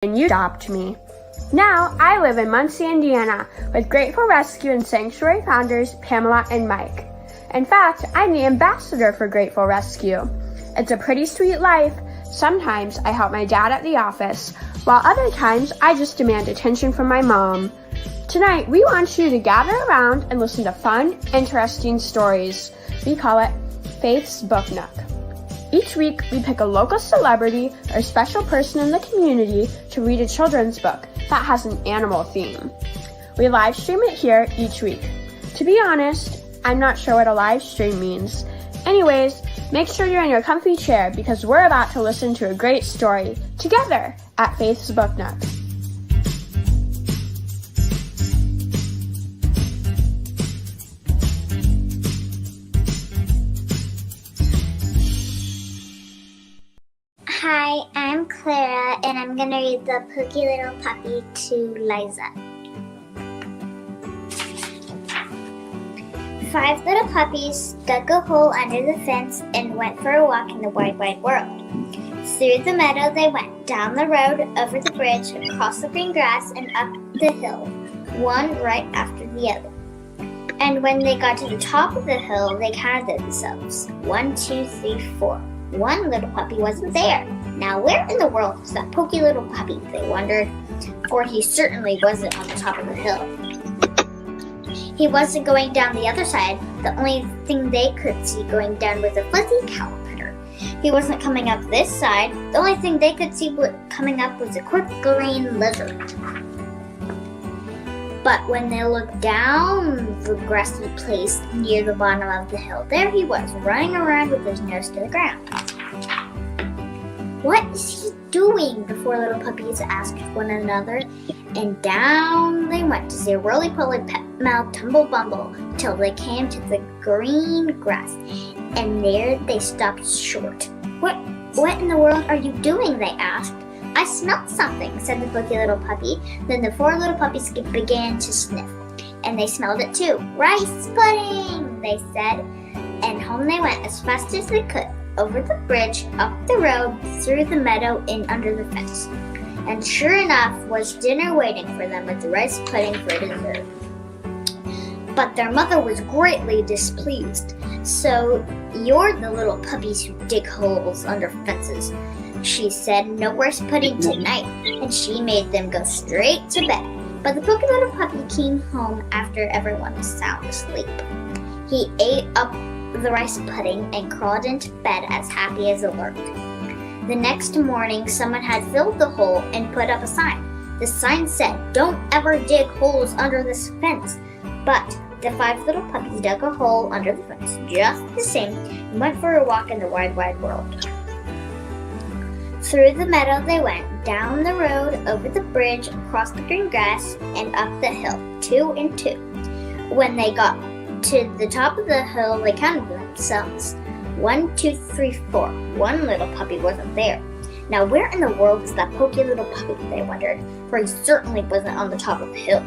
and you adopt me. Now, I live in Muncie, Indiana, with Grateful Rescue and Sanctuary founders Pamela and Mike. In fact, I'm the ambassador for Grateful Rescue. It's a pretty sweet life. Sometimes I help my dad at the office, while other times I just demand attention from my mom. Tonight, we want you to gather around and listen to fun, interesting stories. We call it Faith's Book Nook. Each week, we pick a local celebrity or special person in the community to read a children's book that has an animal theme. We live stream it here each week. To be honest, I'm not sure what a live stream means. Anyways, make sure you're in your comfy chair because we're about to listen to a great story together at Faith's Book Nook. Hi, I'm Clara, and I'm going to read The Pokey Little Puppy to Liza. 5 little puppies dug a hole under the fence and went for a walk in the wide, wide world. Through the meadow they went, down the road, over the bridge, across the green grass, and up the hill, one right after the other. And when they got to the top of the hill, they counted themselves. 1, 2, 3, 4. One little puppy wasn't there. Now where in the world is that pokey little puppy, they wondered, for he certainly wasn't on the top of the hill. He wasn't going down the other side. The only thing they could see going down was a fuzzy caterpillar. He wasn't coming up this side. The only thing they could see coming up was a quick green lizard. But when they looked down the grassy place near the bottom of the hill, there he was, running around with his nose to the ground. What is he doing? The 4 little puppies asked one another, and down they went to see a roly-poly pet-mouthed tumble-bumble till they came to the green grass, and there they stopped short. What in the world are you doing? They asked. I smelled something, said the pokey little puppy. Then the 4 little puppies began to sniff, and they smelled it too. Rice pudding, they said, and home they went as fast as they could, over the bridge, up the road, through the meadow, and under the fence. And sure enough was dinner waiting for them with the rice pudding for dessert. But their mother was greatly displeased. So you're the little puppies who dig holes under fences, she said. No rice pudding tonight. And she made them go straight to bed. But the pokey little puppy came home after everyone was sound asleep. He ate up the rice pudding and crawled into bed as happy as a lark. The next morning, someone had filled the hole and put up a sign. The sign said, "Don't ever dig holes under this fence." But the 5 little puppies dug a hole under the fence just the same and went for a walk in the wide, wide world. Through the meadow they went, down the road, over the bridge, across the green grass, and up the hill, 2 and 2. When they got to the top of the hill, they counted themselves. 1, 2, 3, 4. One little puppy wasn't there. Now where in the world is that pokey little puppy, they wondered, for he certainly wasn't on the top of the hill.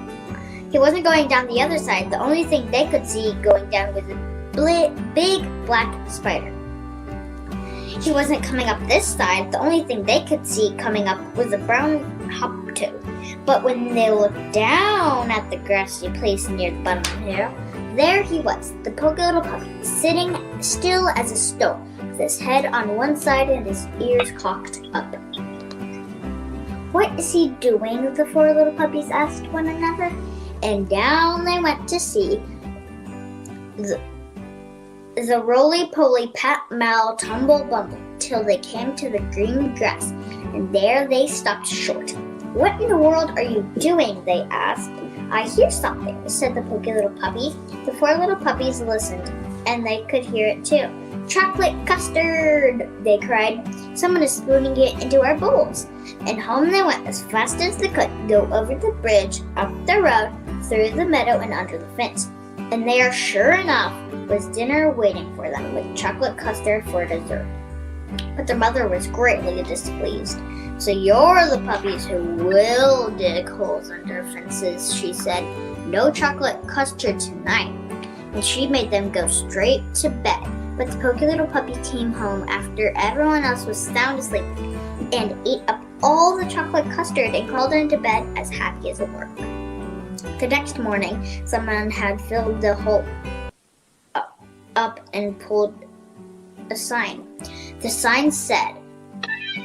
He wasn't going down the other side. The only thing they could see going down was a big black spider. He wasn't coming up this side. The only thing they could see coming up was a brown hoptoad. But when they looked down at the grassy place near the bottom of the hill, there he was, the pokey little puppy, sitting still as a stone, with his head on one side and his ears cocked up. What is he doing? The 4 little puppies asked one another, and down they went to see the roly-poly pat-mal tumble-bumble till they came to the green grass, and there they stopped short. What in the world are you doing? They asked. I hear something, said the pokey little puppy. The 4 little puppies listened, and they could hear it too. Chocolate custard, they cried. Someone is spooning it into our bowls. And home they went as fast as they could, go over the bridge, up the road, through the meadow, and under the fence. And there, sure enough, was dinner waiting for them with chocolate custard for dessert. But their mother was greatly displeased. So you're the puppies who will dig holes under fences, she said. No chocolate custard tonight. And she made them go straight to bed. But the pokey little puppy came home after everyone else was sound asleep and ate up all the chocolate custard and crawled into bed as happy as a lark. The next morning, someone had filled the hole up and pulled a sign. The sign said,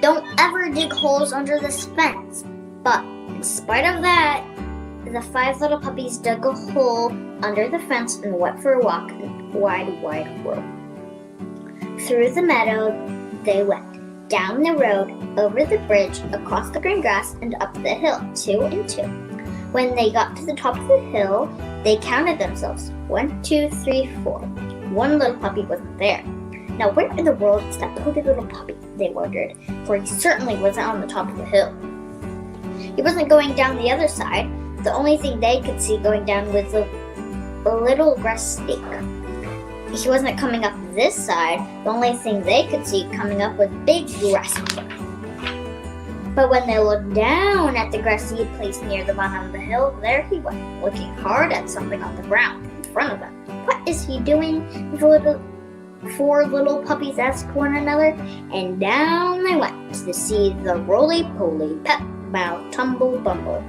"Don't ever dig holes under this fence." But in spite of that, the 5 little puppies dug a hole under the fence and went for a walk in the wide world. Through the meadow they went, down the road, over the bridge, across the green grass, and up the hill, 2 and 2. When they got to the top of the hill, they counted themselves. 1, 2, 3, 4. One little puppy wasn't there. Now where in the world is that poor little puppy, they wondered, for he certainly wasn't on the top of the hill. He wasn't going down the other side. The only thing they could see going down was a little grass stake. He wasn't coming up this side. The only thing they could see coming up was big grasshopper. But when they looked down at the grassy place near the bottom of the hill, there he went, looking hard at something on the ground in front of them. "What is he doing?" the 4 little puppies asked one another, and down they went to see the roly-poly, pep-bow, tumble-bumble,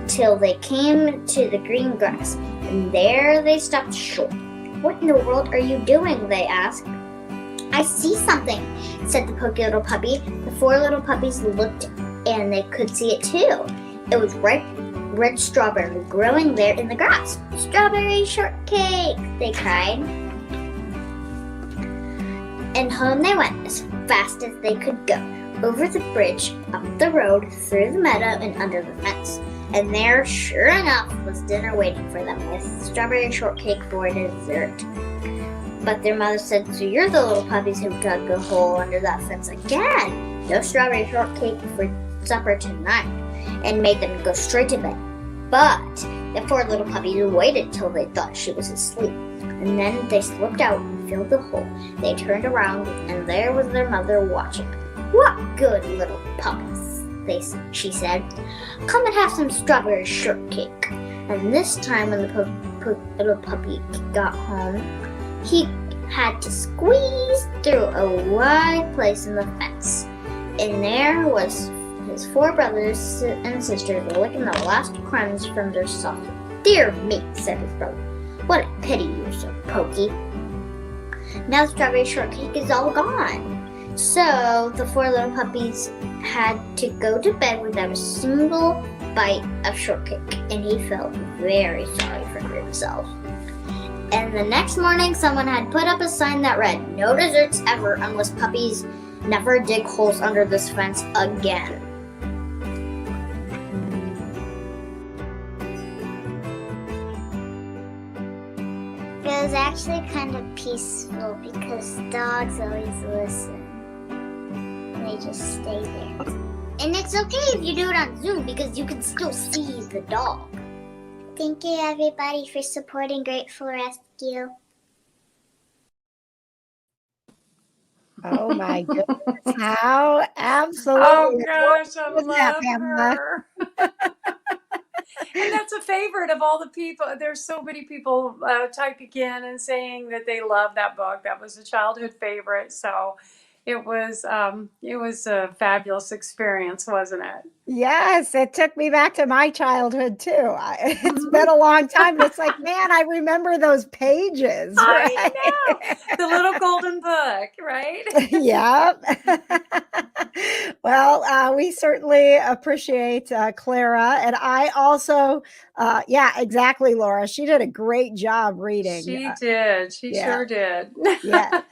till they came to the green grass, and there they stopped short. "What in the world are you doing?" they asked. "I see something," said the poky little puppy. The 4 little puppies looked, and they could see it too. It was ripe red strawberry growing there in the grass. "Strawberry shortcake!" they cried. And home they went as fast as they could go, over the bridge, up the road, through the meadow, and under the fence. And there, sure enough, was dinner waiting for them, with strawberry shortcake for dessert. But their mother said, "So you're the little puppies who dug a hole under that fence again. No strawberry shortcake for supper tonight," and made them go straight to bed. But the 4 little puppies waited till they thought she was asleep, and then they slipped out and filled the hole. They turned around, and there was their mother watching. "What good little puppies," she said. "Come and have some strawberry shortcake." And this time when the little puppy got home, he had to squeeze through a wide place in the fence. And there was his 4 brothers and sisters licking the last crumbs from their sausage. "Dear me," said his brother. "What a pity you're so poky." Now the strawberry shortcake is all gone. So the 4 little puppies had to go to bed without a single bite of shortcake, and he felt very sorry for himself. And the next morning, someone had put up a sign that read, "No desserts ever unless puppies never dig holes under this fence again." It was actually kind of peaceful because dogs always listen. They just stay there. And it's okay if you do it on Zoom because you can still see the dog. Thank you, everybody, for supporting Grateful Rescue. Oh my goodness. How absolutely. Oh gosh, I was that, love Pamela? her. And that's a favorite of all the people. There's so many people typing in and saying that they love that book. That was a childhood favorite. So it was a fabulous experience, wasn't it? Yes, it took me back to my childhood too. It's been a long time, but it's like, man, I remember those pages. Right? I know. The little golden book, right? Yep. Well, we certainly appreciate Clara. And I also, yeah, exactly, Laura. She did a great job reading. She did. She sure did. Yeah.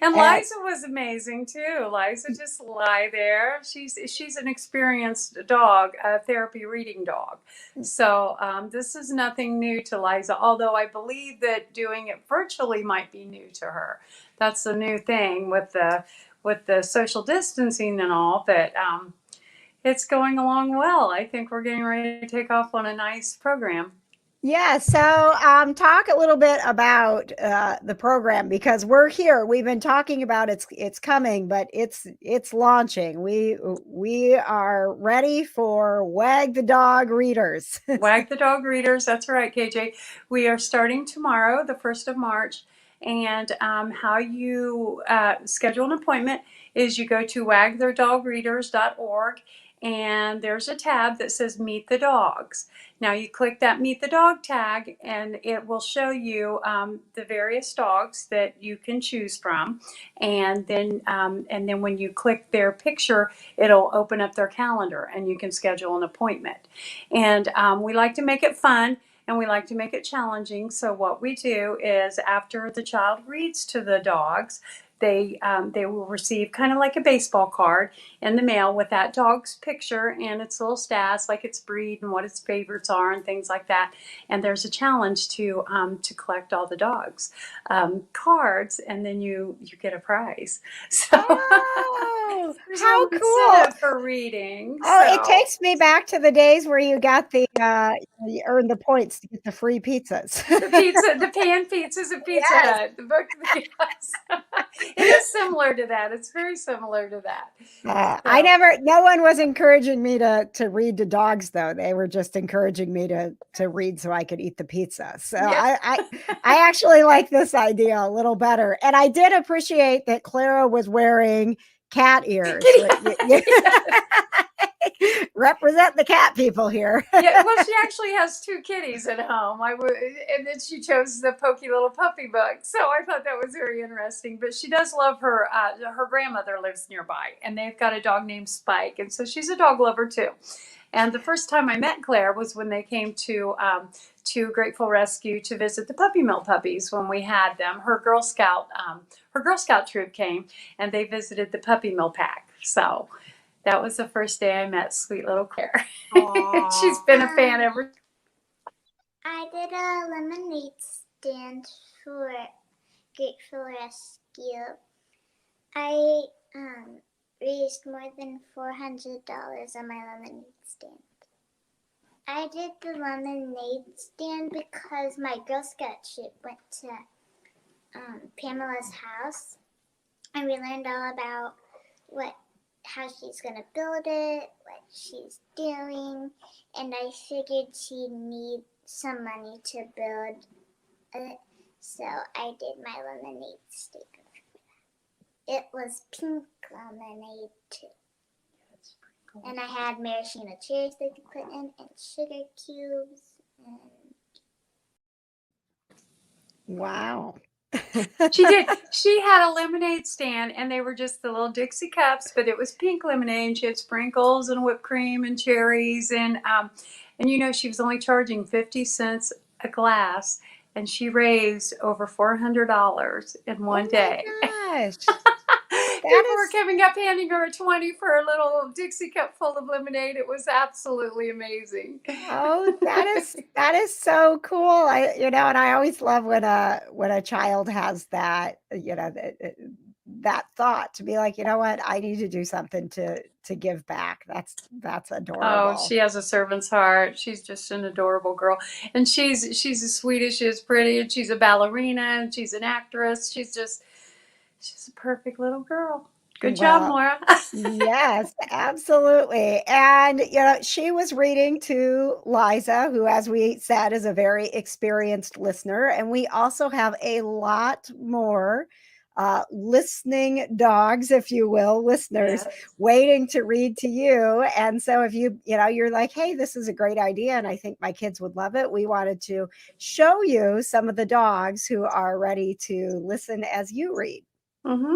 And Liza was amazing too. Liza just lie there. She's an experienced dog, a therapy reading dog. So this is nothing new to Liza, although I believe that doing it virtually might be new to her. That's the new thing with the social distancing and all, but it's going along well. I think we're getting ready to take off on a nice program. Yeah, so talk a little bit about the program because we're here. We've been talking about it's coming, but it's launching. We are ready for Wag the Dog readers. Wag the Dog readers. That's right, KJ. We are starting tomorrow, the 1st of March. And how you schedule an appointment is you go to wagtherdogreaders.org and there's a tab that says Meet the Dogs. Now you click that Meet the Dog tag, and it will show you the various dogs that you can choose from. And then when you click their picture, it'll open up their calendar, and you can schedule an appointment. And we like to make it fun, and we like to make it challenging. So what we do is, after the child reads to the dogs, they will receive kind of like a baseball card in the mail with that dog's picture and its little stats, like its breed and what its favorites are and things like that. And there's a challenge to collect all the dogs' cards, and then you get a prize. So Oh, there's how no cool. incentive for reading. Oh, it So takes me back to the days where you got you earned the points to get the free pizzas. the pizza, the pan pizzas at Pizza Yes. Hut. The book, yes. It is similar to that. It's very similar to that. No one was encouraging me to read to dogs, though. They were just encouraging me to read so I could eat the pizza. So Yeah. I actually like this idea a little better. And I did appreciate that Clara was wearing cat ears. Represent the cat people here. Yeah, well, she actually has 2 kitties at home. And then she chose the Pokey Little Puppy book, so I thought that was very interesting. But she does love her. Her grandmother lives nearby, and they've got a dog named Spike, and so she's a dog lover too. And the first time I met Claire was when they came to Grateful Rescue to visit the Puppy Mill puppies when we had them. Her Girl Scout troop came, and they visited the Puppy Mill pack. So that was the first day I met sweet little Claire. She's been a fan ever. I did a lemonade stand for Grateful Rescue. I raised more than $400 on my lemonade stand. I did the lemonade stand because my Girl Scout troop went to Pamela's house, and we learned all about how she's going to build it, what she's doing, and I figured she'd need some money to build it, so I did my lemonade stand. It was pink lemonade too. And I had maraschino cherries they could put in, and sugar cubes. Wow. She did. She had a lemonade stand, and they were just the little Dixie cups, but it was pink lemonade. And she had sprinkles and whipped cream and cherries, and she was only charging 50 cents a glass, and she raised over $400 in one day. Gosh. People were coming up handing her a 20 for a little Dixie cup full of lemonade. It was absolutely amazing. Oh, that is so cool. And I always love when a child has that, that thought to be like, you know what, I need to do something to give back. That's adorable. Oh, she has a servant's heart. She's just an adorable girl. And she's as sweet as she is pretty, and she's a ballerina, and she's an actress. She's a perfect little girl. Good job, Laura. Yes, absolutely. And, she was reading to Liza, who, as we said, is a very experienced listener. And we also have a lot more listening dogs, if you will, listeners, waiting to read to you. And so if you're like, hey, this is a great idea, and I think my kids would love it, we wanted to show you some of the dogs who are ready to listen as you read. Mm-hmm.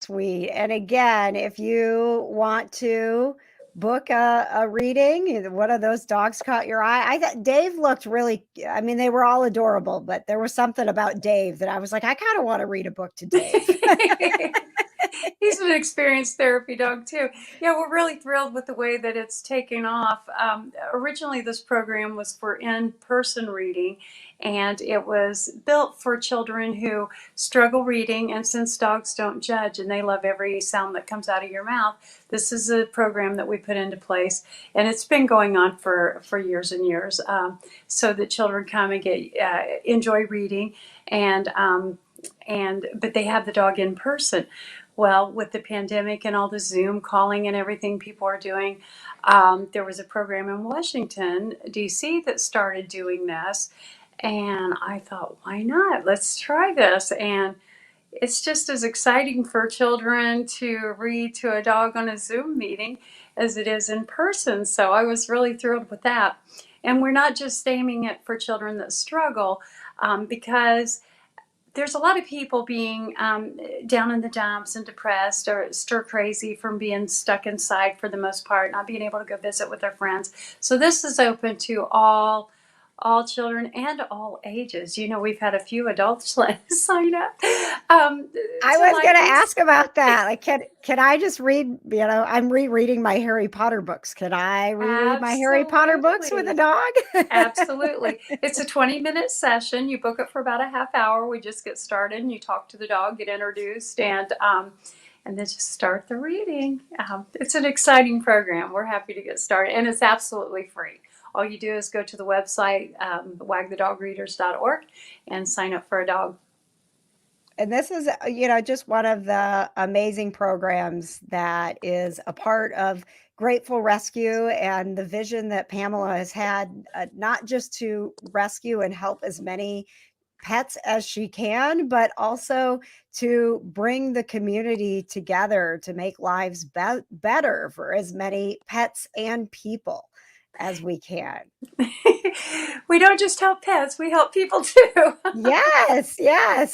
Sweet. And again, if you want to book a reading, one of those dogs caught your eye. I thought Dave looked really, I mean, they were all adorable, but there was something about Dave that I was like, I kind of want to read a book to Dave. He's an experienced therapy dog too. Yeah, we're really thrilled with the way that it's taken off. Originally, this program was for in-person reading, and it was built for children who struggle reading. And since dogs don't judge and they love every sound that comes out of your mouth, this is a program that we put into place, and it's been going on for years and years, so that children come and get enjoy reading, and but they have the dog in person. Well, with the pandemic and all the Zoom calling and everything people are doing, there was a program in Washington, D.C. that started doing this. And I thought, why not? Let's try this. And it's just as exciting for children to read to a dog on a Zoom meeting as it is in person. So I was really thrilled with that. And we're not just aiming it for children that struggle, because there's a lot of people being down in the dumps and depressed or stir crazy from being stuck inside for the most part, not being able to go visit with their friends. So this is open to all children and all ages. You know, we've had a few adults sign up. I was going to ask about that. Like, can I just read? You know, I'm rereading my Harry Potter books. Can I reread my Harry Potter books with a dog? Absolutely. It's a 20-minute session. You book it for about a half hour. We just get started and you talk to the dog, get introduced, and then just start the reading. It's an exciting program. We're happy to get started, and it's absolutely free. All you do is go to the website, wagthedogreaders.org, and sign up for a dog. And this is, you know, just one of the amazing programs that is a part of Grateful Rescue and the vision that Pamela has had, not just to rescue and help as many pets as she can, but also to bring the community together to make lives better for as many pets and people as we can. We don't just help pets, we help people too. Yes, yeah.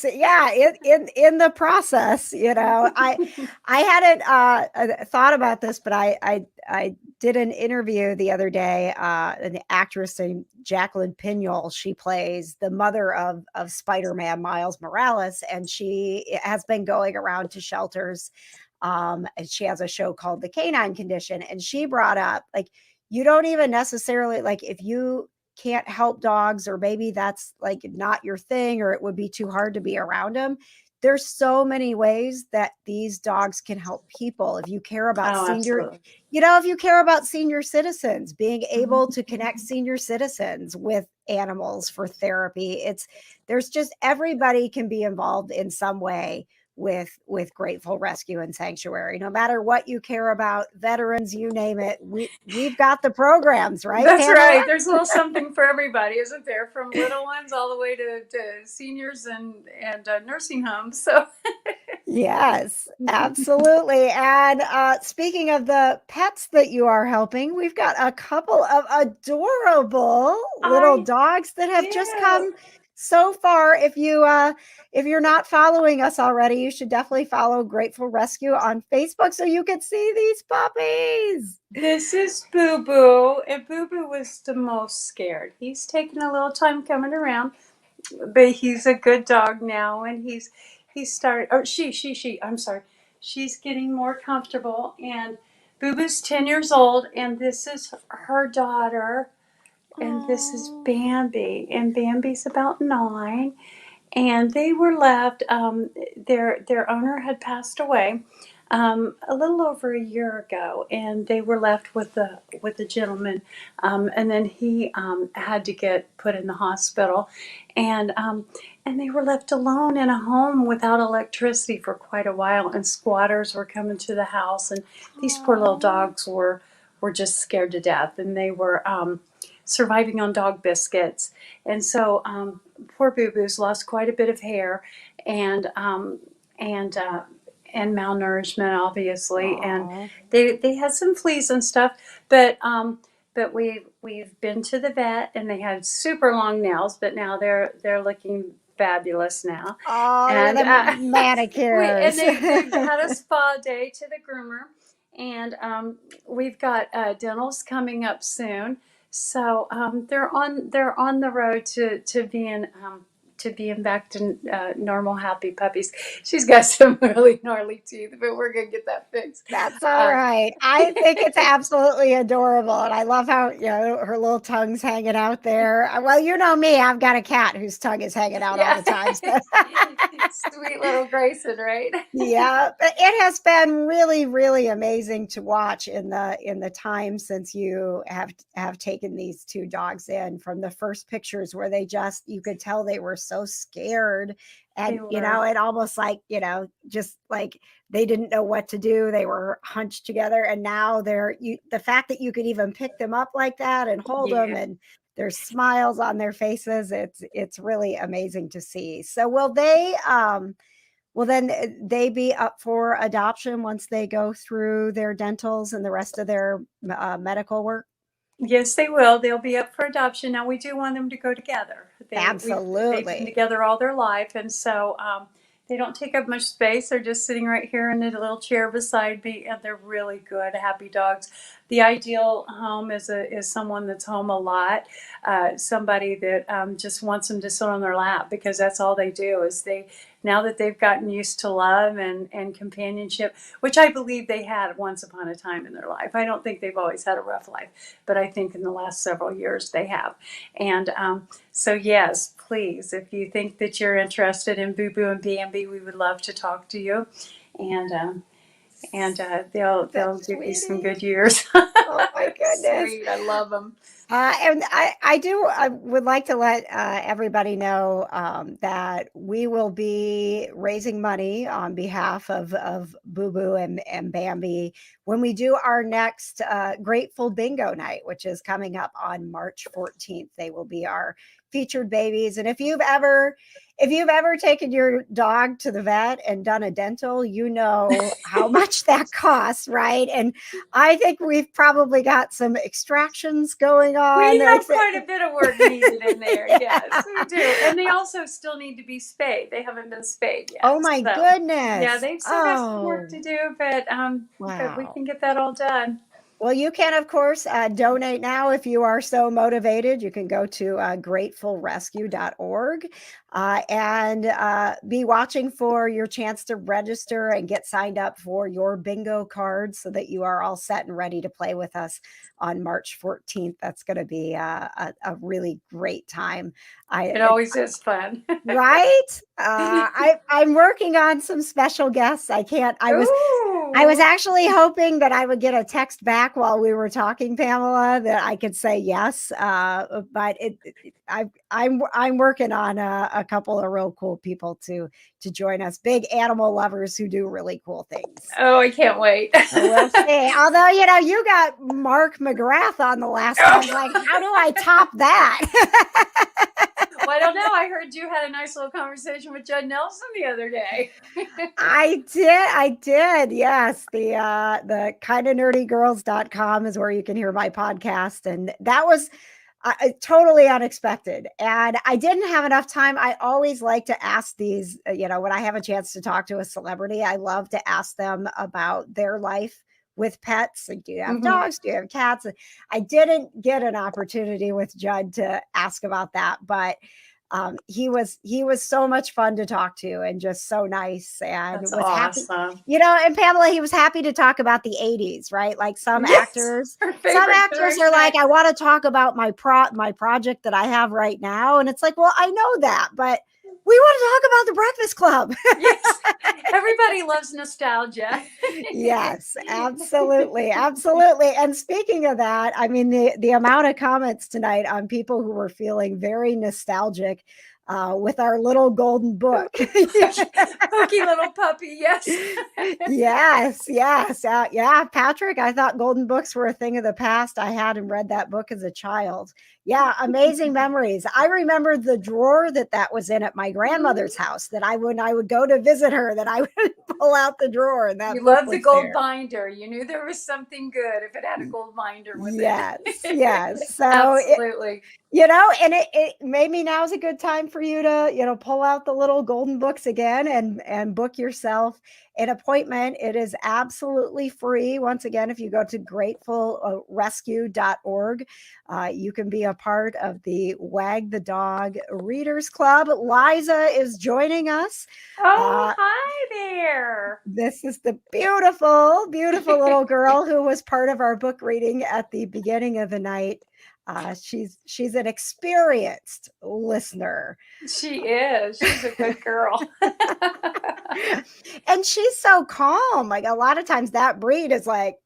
In the process, you know, I hadn't thought about this, but I did an interview the other day. An actress named Jacqueline Pignol. She plays the mother of Spider-Man Miles Morales, and she has been going around to shelters. And she has a show called The Canine Condition, and she brought up, like, you don't even necessarily, like, if you can't help dogs, or maybe that's like not your thing, or it would be too hard to be around them. There's so many ways that these dogs can help people. If you care about Absolutely. you know, if you care about senior citizens, being able to connect senior citizens with animals for therapy, there's just, everybody can be involved in some way with Grateful Rescue and Sanctuary. No matter what you care about, veterans, you name it, we've got the programs, right? That's Pamela? right. There's a little something for everybody, isn't there? From little ones all the way to seniors and nursing homes. So Yes, absolutely. And speaking of the pets that you are helping, we've got a couple of adorable little I dogs that have just do. come so far. If you're not following us already, you should definitely follow Grateful Rescue on Facebook so you can see these puppies. This is Boo Boo, and Boo Boo was the most scared. He's taken a little time coming around, but he's a good dog now, and he started. Oh, she. I'm sorry. She's getting more comfortable, and Boo Boo's 10 years old, and this is her daughter, and this is Bambi, and Bambi's about 9. And they were left. Their owner had passed away a little over a year ago, and they were left with the gentleman. And then he had to get put in the hospital, and they were left alone in a home without electricity for quite a while. And squatters were coming to the house, and these poor little dogs were just scared to death, and they were surviving on dog biscuits. And so poor Boo Boo's lost quite a bit of hair, and and uh, and malnourishment, obviously, and they had some fleas and stuff, but we've been to the vet, and they had super long nails, but now they're looking fabulous now. Oh, look And at the manicures. they've had a spa day to the groomer, and we've got dentals coming up soon. So they're on the road to being back to normal, happy puppies. She's got some really gnarly teeth, but we're gonna get that fixed. That's all right. I think it's absolutely adorable. And I love how, her little tongue's hanging out there. Well, you know me, I've got a cat whose tongue is hanging out all Yeah, the time. So. sweet little Grayson, right? Yeah, but it has been really, really amazing to watch in the time since you have taken these two dogs in, from the first pictures where you could tell they were so scared, and They were. it almost like, just like they didn't know what to do. They were hunched together, and now the fact that you could even pick them up like that and hold them, Yeah. and there's smiles on their faces. It's really amazing to see. So will then they be up for adoption once they go through their dentals and the rest of their medical work? Yes, they will. They'll be up for adoption. Now, we do want them to go together. They've been Absolutely. together all their life, and so they don't take up much space. They're just sitting right here in a little chair beside me, and they're really good, happy dogs. The ideal home is someone that's home a lot, somebody that just wants them to sit on their lap, because that's all they do. Now that they've gotten used to love and companionship, which I believe they had once upon a time in their life. I don't think they've always had a rough life, but I think in the last several years they have. And so yes, please, if you think that you're interested in Boo Boo and Bambi, we would love to talk to you. And they'll That's give you some sweetie. good years. Oh my goodness. Sweet, I love them. And I would like to let everybody know that we will be raising money on behalf of Boo Boo and Bambi when we do our next Grateful Bingo Night, which is coming up on March 14th. They will be our featured babies. And if you've ever taken your dog to the vet and done a dental, you know how much that costs, right? And I think we've probably got some extractions going on. We have quite a bit of work needed in there. Yeah. Yes, we do. And they also still need to be spayed. They haven't been spayed yet. Oh my goodness. Yeah, they've still got some work to do, but we Wow. can get that all done. Well, you can, of course, donate now if you are so motivated. You can go to gratefulrescue.org and be watching for your chance to register and get signed up for your bingo cards so that you are all set and ready to play with us on March 14th. That's going to be a really great time. It always is fun. Right? I'm working on some special guests. I was actually hoping that I would get a text back while we were talking, Pamela, that I could say yes. But I'm working on a couple of real cool people to join us. Big animal lovers who do really cool things. Oh, I can't wait. So we'll see. Although, you got Mark McGrath on the last one. Like, how do I top that? Well, I don't know. I heard you had a nice little conversation with Judd Nelson the other day. I did. Yes. The kindanerdy girls.com is where you can hear my podcast. And that was totally unexpected. And I didn't have enough time. I always like to ask these, when I have a chance to talk to a celebrity, I love to ask them about their life with pets. Like, do you have dogs? Do you have cats? I didn't get an opportunity with Judd to ask about that, but he was so much fun to talk to and just so nice, and That's was awesome. happy. And Pamela, he was happy to talk about the 80s, right? Like some actors are like, I want to talk about my project that I have right now. And it's like, well, I know that, but we want to talk about the Breakfast Club. Yes. Everybody loves nostalgia. Yes, absolutely. Absolutely. And speaking of that, I mean, the amount of comments tonight on people who were feeling very nostalgic with our little golden book. Pokey little puppy. Yes. Yes. Yeah, Patrick, I thought golden books were a thing of the past. I hadn't read that book as a child. Yeah, amazing memories. I remember the drawer that was in at my grandmother's house, that when I would go to visit her, that I would pull out the drawer and that You book loved the was gold there. binder. You knew there was something good if it had a gold binder with Yes, it. yes. So Absolutely. and it maybe now's a good time for you to, pull out the little golden books again and book yourself an appointment. It is absolutely free. Once again, if you go to gratefulrescue.org, you can be a part of the Wag the Dog Readers Club. Liza is joining us. Oh, hi there. This is the beautiful, beautiful little girl who was part of our book reading at the beginning of the night. She's an experienced listener. She is. She's a good girl. And she's so calm. Like, a lot of times that breed is like,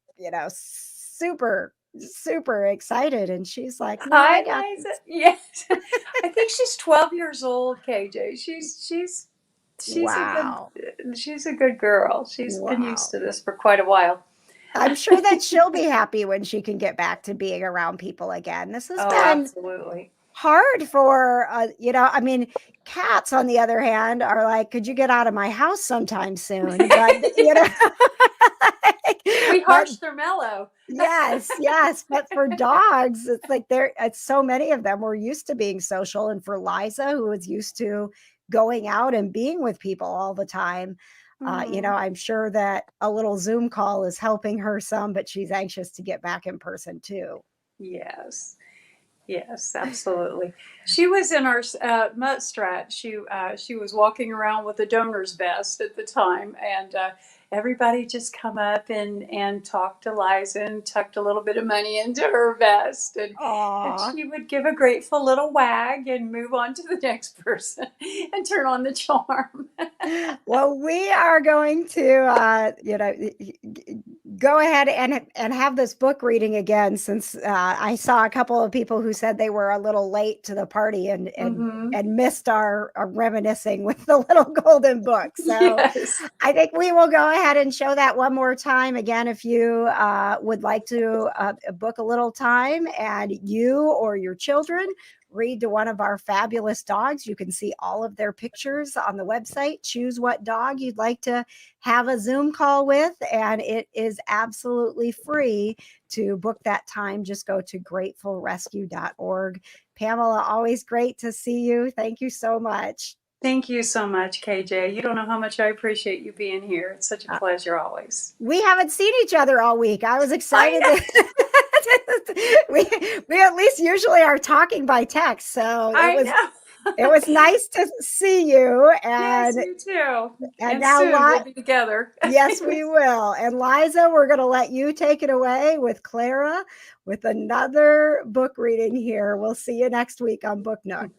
super, super excited. And she's like, no, Hi, I got Liza. this. Yes. I think she's 12 years old, KJ. She's a good Wow. she's a good girl. She's been used Wow. to this for quite a while. I'm sure that she'll be happy when she can get back to being around people again. This has Oh, been absolutely. hard for, I mean, cats, on the other hand, are like, could you get out of my house sometime soon? But, We but harsh their mellow. yes. But for dogs, it's like it's so many of them were used to being social. And for Liza, who is used to going out and being with people all the time, Mhm. I'm sure that a little Zoom call is helping her some, but she's anxious to get back in person too. Yes. Yes, absolutely. She was in our Muttstrat. She was walking around with a donor's vest at the time, and everybody just come up and talked to Liza and tucked a little bit of money into her vest, and Aw. she would give a grateful little wag and move on to the next person and turn on the charm. Well, we are going to, go ahead and have this book reading again, since I saw a couple of people who said they were a little late to the party Hmm. and missed our reminiscing with the little golden book. So Yes. I think we will go ahead and show that one more time. Again, if you would like to book a little time and you or your children read to one of our fabulous dogs, you can see all of their pictures on the website. Choose what dog you'd like to have a Zoom call with, and it is absolutely free to book that time. Just go to gratefulrescue.org. Pamela, always great to see you. Thank you so much. Thank you so much, KJ. You don't know how much I appreciate you being here. It's such a Uh, pleasure always. we haven't seen each other all week. I was I excited know. we at least usually are talking by text, so I know. it was nice to see you. Yes, and you too. and And now soon we'll be together. yes, we will. And Liza, we're going to let you take it away with Clara with another book reading here. We'll see you next week on Book Nook.